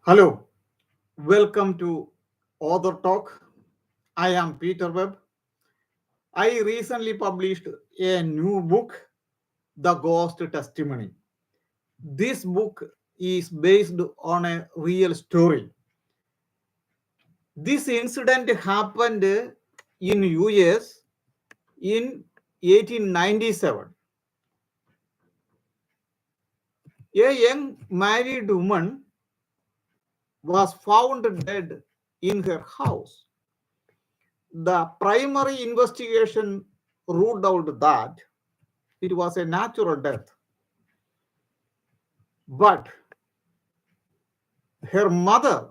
Hello, welcome to Author Talk. I am Peter Webb. I recently published a new book, The Ghost Testimony. This book is based on a real story. This incident happened in US in 1897. A young married woman was found dead in her house. The primary investigation ruled out that it was a natural death. But her mother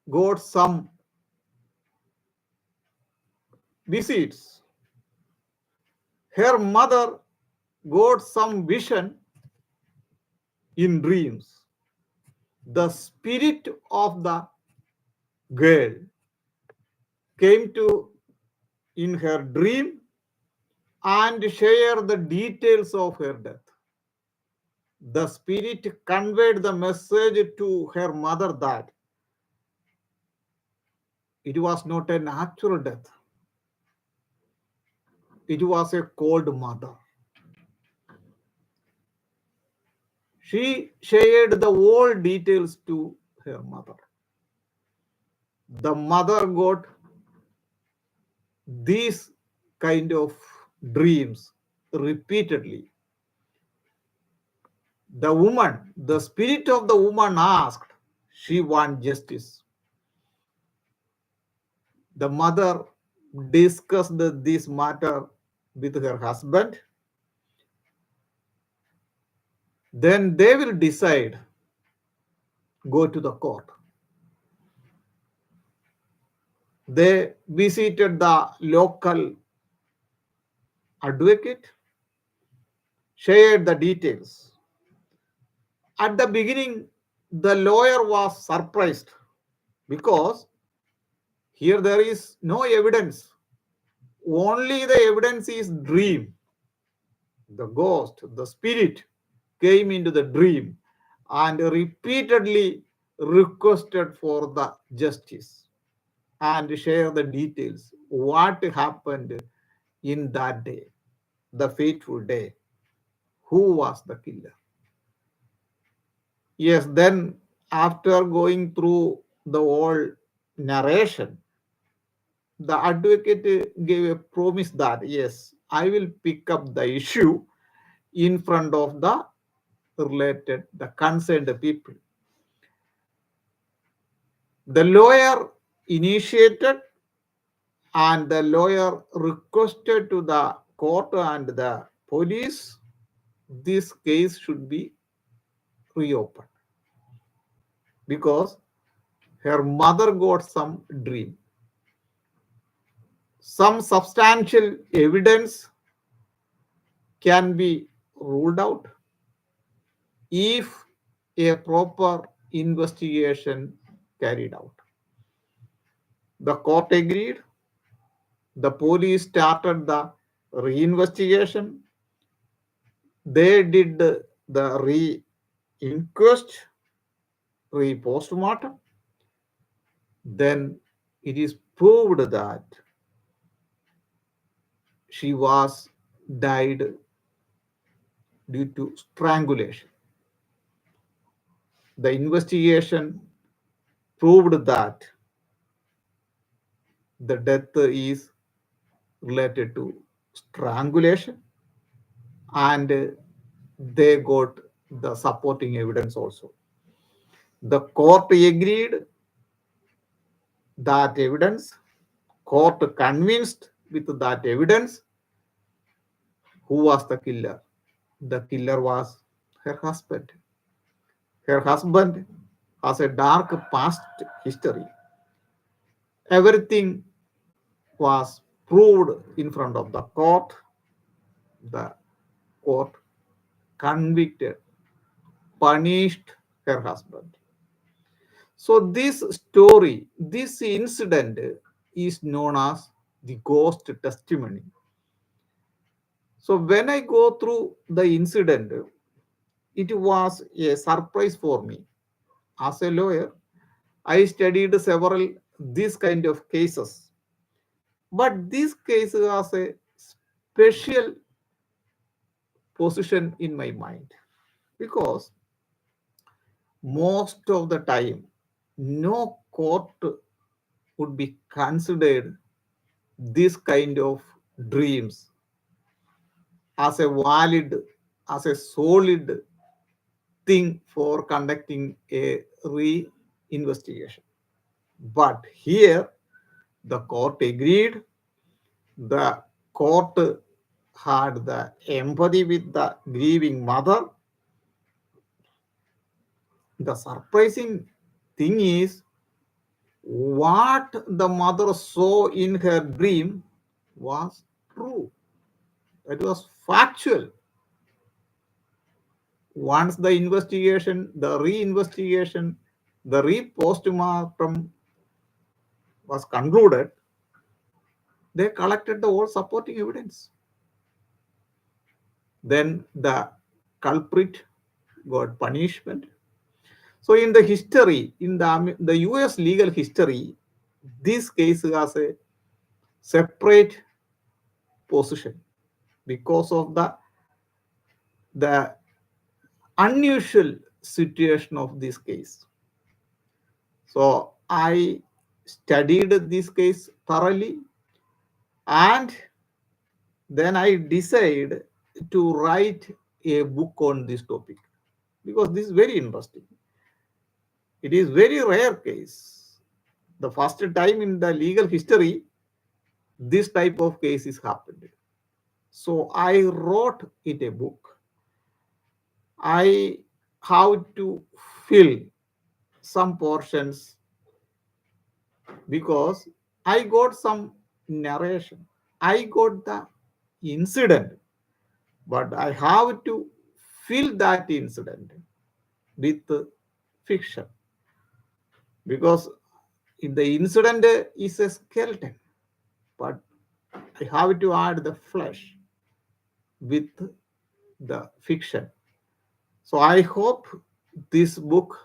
got some visits. Her mother got some vision in dreams. The spirit of the girl came to in her dream and shared the details of her death. The spirit conveyed the message to her mother that it was not a natural death. It was a cold mother. She shared the whole details to her mother. The mother got these kind of dreams repeatedly. The spirit of the woman asked, she want justice. The mother discussed this matter with her husband. Then they will decide, go to the court. They visited the local advocate, shared the details. At the beginning, the lawyer was surprised because here there is no evidence. Only the evidence is dream. The ghost, the spirit came into the dream and repeatedly requested for the justice and share the details. What happened in that day, the fateful day? Who was the killer? Yes, then after going through the whole narration, the advocate gave a promise that, yes, I will pick up the issue in front of the concerned people. The lawyer initiated and the lawyer requested to the court and the police this case should be reopened because her mother got some dream. Some substantial evidence can be ruled out if a proper investigation carried out. The court agreed. The police started the reinvestigation. They did the re-inquest, re-postmortem. Then it is proved that she was died due to strangulation. The investigation proved that the death is related to strangulation and they got the supporting evidence also. The court agreed that evidence, court convinced with that evidence who was the killer. The killer was her husband. Her husband has a dark past history. Everything was proved in front of the court. The court convicted, punished her husband. So this story, this incident is known as the ghost testimony. So when I go through the incident, it was a surprise for me. as a lawyer, I studied several these kind of cases. But this case has a special position in my mind because most of the time no court would be considered this kind of dreams as a valid, as a solid thing for conducting a re-investigation. But here the court agreed, the court had the empathy with the grieving mother. The surprising thing is what the mother saw in her dream was true. It was factual. Once the investigation, the re-investigation, the re-postmortem was concluded, they collected the whole supporting evidence. Then the culprit got punishment. So in the history, in the US legal history, this case has a separate position because of the unusual situation of this case. So I studied this case thoroughly and then I decided to write a book on this topic because this is very interesting. It is very rare case. The first time in the legal history this type of case is happened. So I wrote it a book. I have to fill some portions because I got some narration. I got the incident, but I have to fill that incident with fiction because in the incident is a skeleton, but I have to add the flesh with the fiction. So I hope this book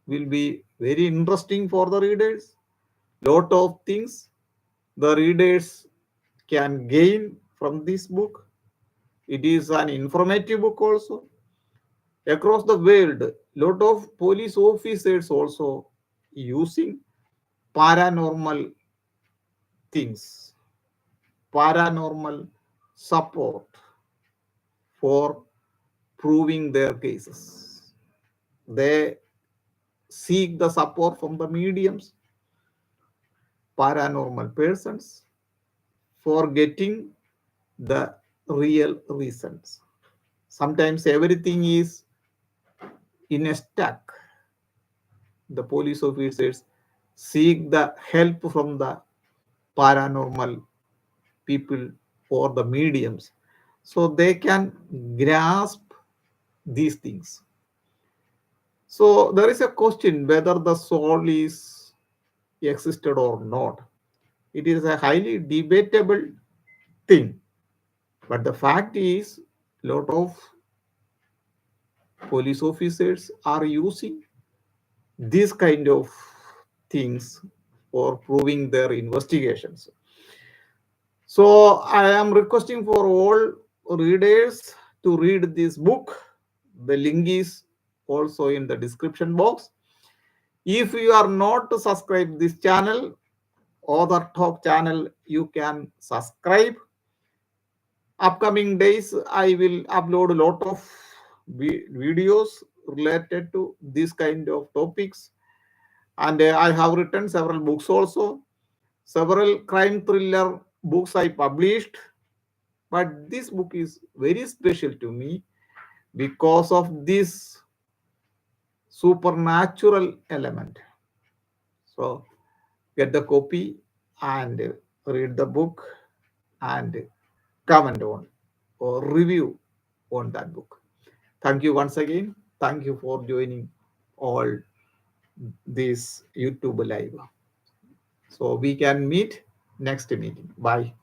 will be very interesting for the readers. Lot of things the readers can gain from this book. It is an informative book also. Across the world, lot of police officers also using paranormal things, paranormal support for proving their cases. They seek the support from the mediums, paranormal persons for getting the real reasons. Sometimes everything is in a stuck. The police officers seek the help from the paranormal people or the mediums so they can grasp these things. So there is a question whether the soul is existed or not. It is a highly debatable thing. But the fact is, lot of police officers are using these kind of things for proving their investigations. So I am requesting for all readers to read this book. The link is also in the description box. If you are not to subscribe this channel, Author Talk channel, you can subscribe. Upcoming days, I will upload a lot of videos related to this kind of topics. And I have written several books also. Several crime thriller books I published. But this book is very special to me because of this supernatural element. So get the copy and read the book and comment on or review on that book. Thank you once again. Thank you for joining all this YouTube live. So we can meet next meeting. Bye.